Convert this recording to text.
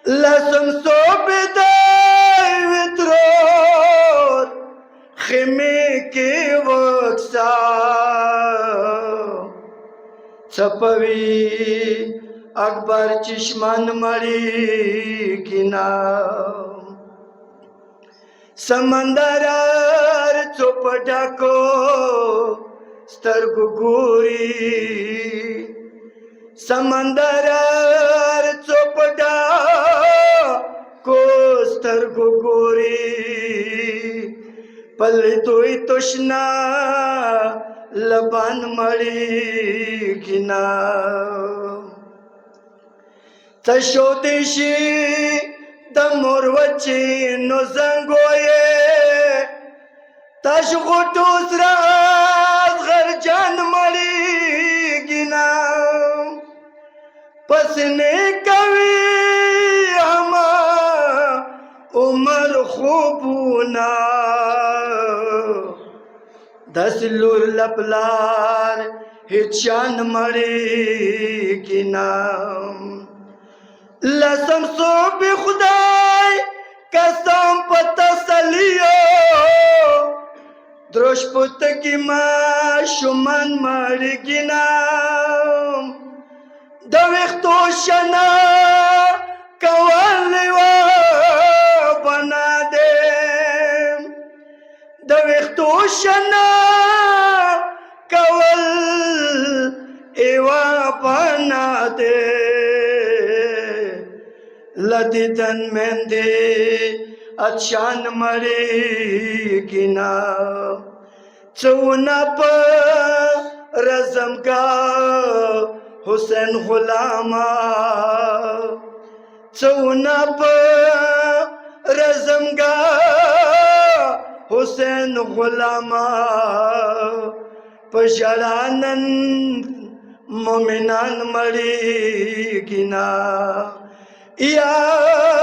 لسم صوبدای وترور خیمه کې وکسا چپوي اکبر چشمان مړی کینا سمندر چوپټا کو سترګو ګوري سمندر چوپټا کو سترګو ګوري پل دوی تشنا لبان مړی کینا تشو دیشی د مور وچی نو زنګوي تاش غټو سره غر جان مړی کینا پسنه کوي اما عمر خوبونا دسلور لپلار هچان مړی کینا لسم صوب خدای قسم پتا سلیو دروش پتکی ما شمان مړی کینا د وختو شنا کول و بنا دے د وختو شنا کول ایوا بنا دے لدیدن مندے اچان مړی کینا چونا پا رزمگا حسین غلاما چونا پا رزمگا حسین غلاما پشارانن مومنان مړی کینا یا